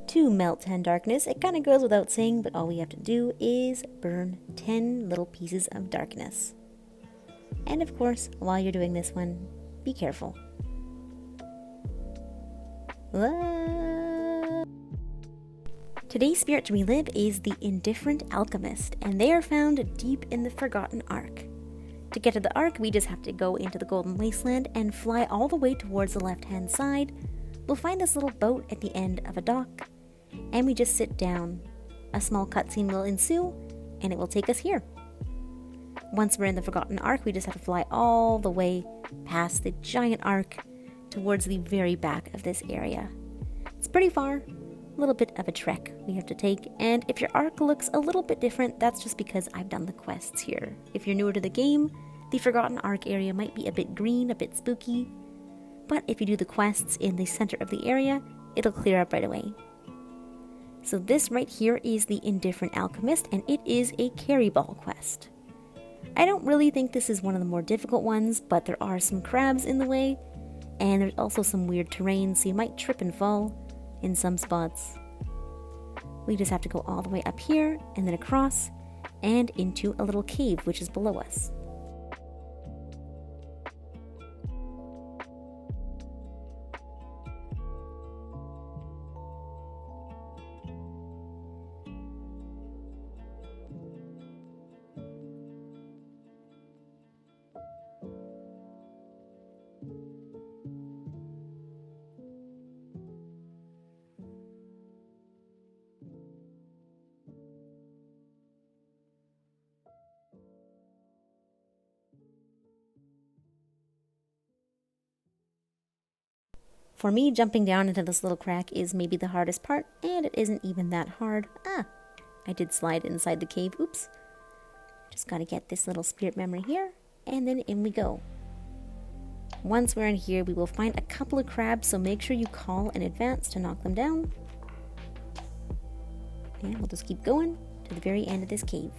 To melt 10 darkness, it kind of goes without saying, but all we have to do is burn 10 little pieces of darkness. And of course, while you're doing this one, be careful. Today's spirit to relive is the Indifferent Alchemist, and they are found deep in the Forgotten Ark. To get to the Ark, we just have to go into the Golden Wasteland and fly all the way towards the left-hand side. We'll find this little boat at the end of a dock, and we just sit down. A small cutscene will ensue, and it will take us here. Once we're in the Forgotten Ark, we just have to fly all the way past the giant ark towards the very back of this area. It's pretty far, a little bit of a trek we have to take, and if your ark looks a little bit different, that's just because I've done the quests here. If you're newer to the game, the Forgotten Ark area might be a bit green, a bit spooky, but if you do the quests in the center of the area, it'll clear up right away. So this right here is the Indifferent Alchemist, and it is a carry ball quest. I don't really think this is one of the more difficult ones, but there are some crabs in the way, and there's also some weird terrain, so you might trip and fall in some spots. We just have to go all the way up here, and then across, and into a little cave which is below us. For me, jumping down into this little crack is maybe the hardest part, and it isn't even that hard. I did slide inside the cave, oops. Just gotta get this little spirit memory here, and then in we go. Once we're in here, we will find a couple of crabs, so make sure you call in advance to knock them down. And we'll just keep going to the very end of this cave.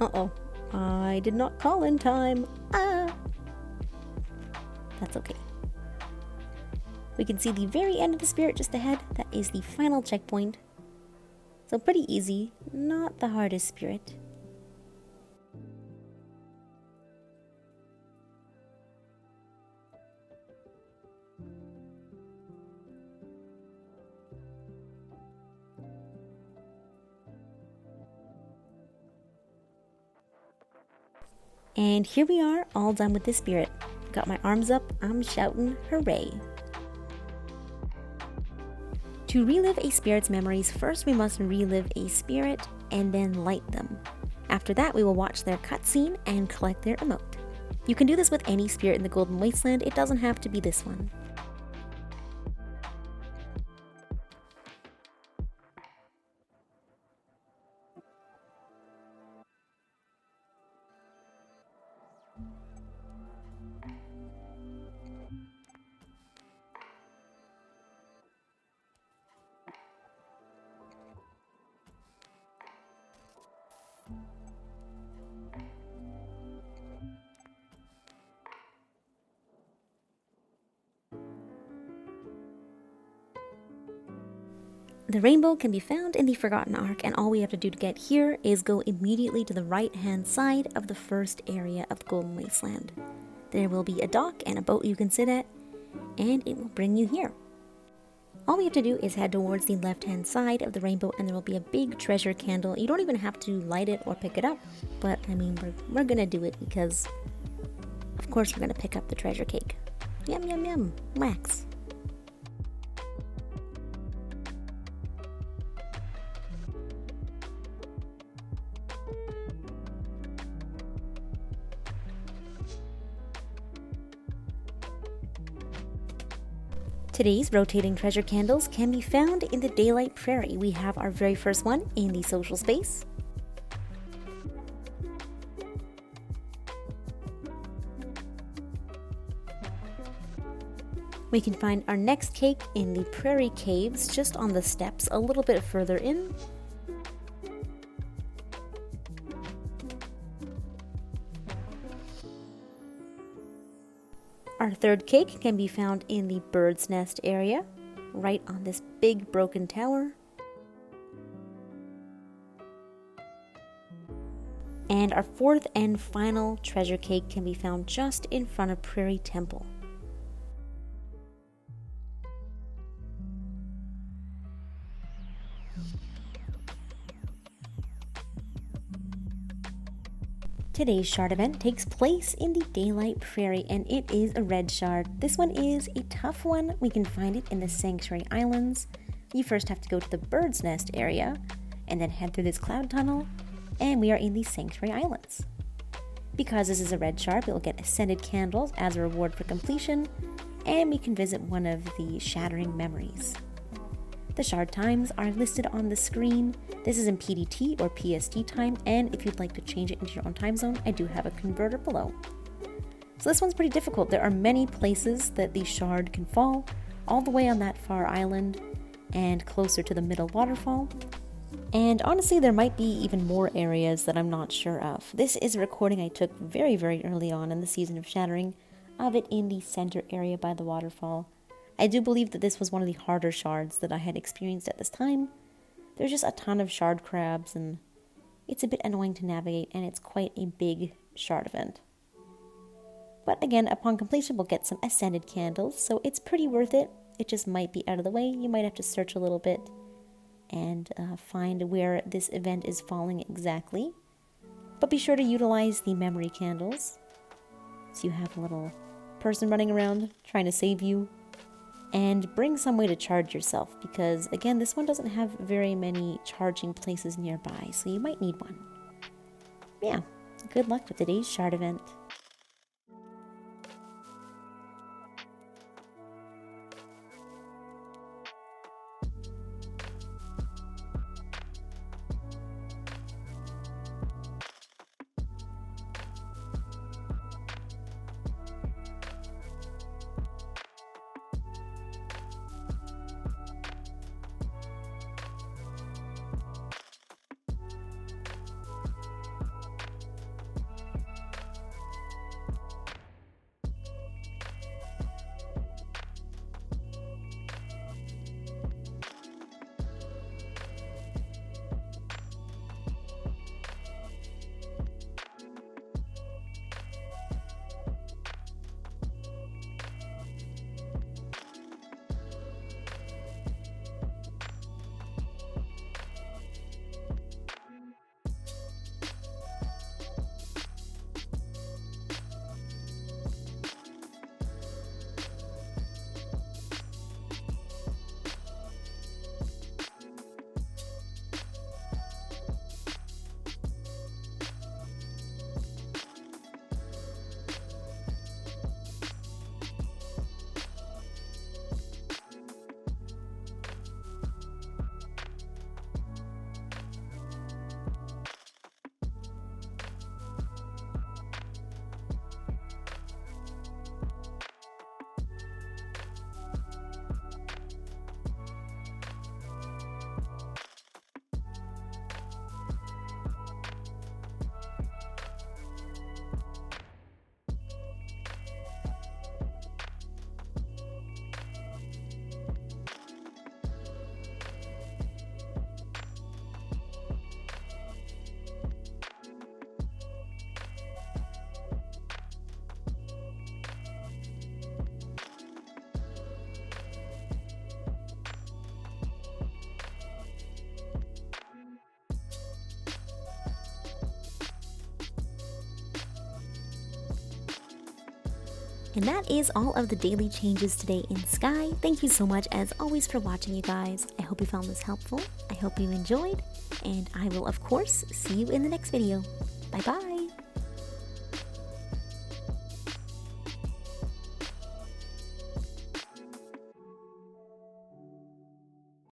Uh-oh, I did not call in time. That's okay. We can see the very end of the spirit just ahead. That is the final checkpoint. So pretty easy, not the hardest spirit. And here we are, all done with this spirit. Got my arms up, I'm shouting hooray. To relive a spirit's memories, first we must relive a spirit and then light them. After that, we will watch their cutscene and collect their emote. You can do this with any spirit in the Golden Wasteland, it doesn't have to be this one. The rainbow can be found in the Forgotten Ark, and all we have to do to get here is go immediately to the right-hand side of the first area of the Golden Wasteland. There will be a dock and a boat you can sit at, and it will bring you here. All we have to do is head towards the left-hand side of the rainbow, and there will be a big treasure candle. You don't even have to light it or pick it up, but I mean, we're gonna do it because, of course, we're gonna pick up the treasure cake. Yum, yum, yum, wax. Today's rotating treasure candles can be found in the Daylight Prairie. We have our very first one in the social space. We can find our next cake in the Prairie caves, just on the steps a little bit further in. Our third cake can be found in the bird's nest area, right on this big broken tower. And our fourth and final treasure cake can be found just in front of Prairie Temple. Today's shard event takes place in the Daylight Prairie, and it is a red shard. This one is a tough one. We can find it in the Sanctuary Islands. You first have to go to the Bird's Nest area, and then head through this cloud tunnel, and we are in the Sanctuary Islands. Because this is a red shard, we'll get Ascended Candles as a reward for completion, and we can visit one of the Shattering Memories. The shard times are listed on the screen. This is in PDT or PST time, and if you'd like to change it into your own time zone, I do have a converter below. So this one's pretty difficult. There are many places that the shard can fall, all the way on that far island and closer to the middle waterfall. And honestly, there might be even more areas that I'm not sure of. This is a recording I took very, very early on in the Season of Shattering of it in the center area by the waterfall. I do believe that this was one of the harder shards that I had experienced at this time. There's just a ton of shard crabs, and it's a bit annoying to navigate, and it's quite a big shard event. But again, upon completion, we'll get some Ascended Candles, so it's pretty worth it. It just might be out of the way. You might have to search a little bit and find where this event is falling exactly. But be sure to utilize the memory candles, so you have a little person running around trying to save you. And bring some way to charge yourself, because again, this one doesn't have very many charging places nearby, so you might need one. Yeah, good luck with today's shard event. And that is all of the daily changes today in Sky. Thank you so much as always for watching, you guys. I hope you found this helpful. I hope you enjoyed, and I will of course see you in the next video. Bye bye.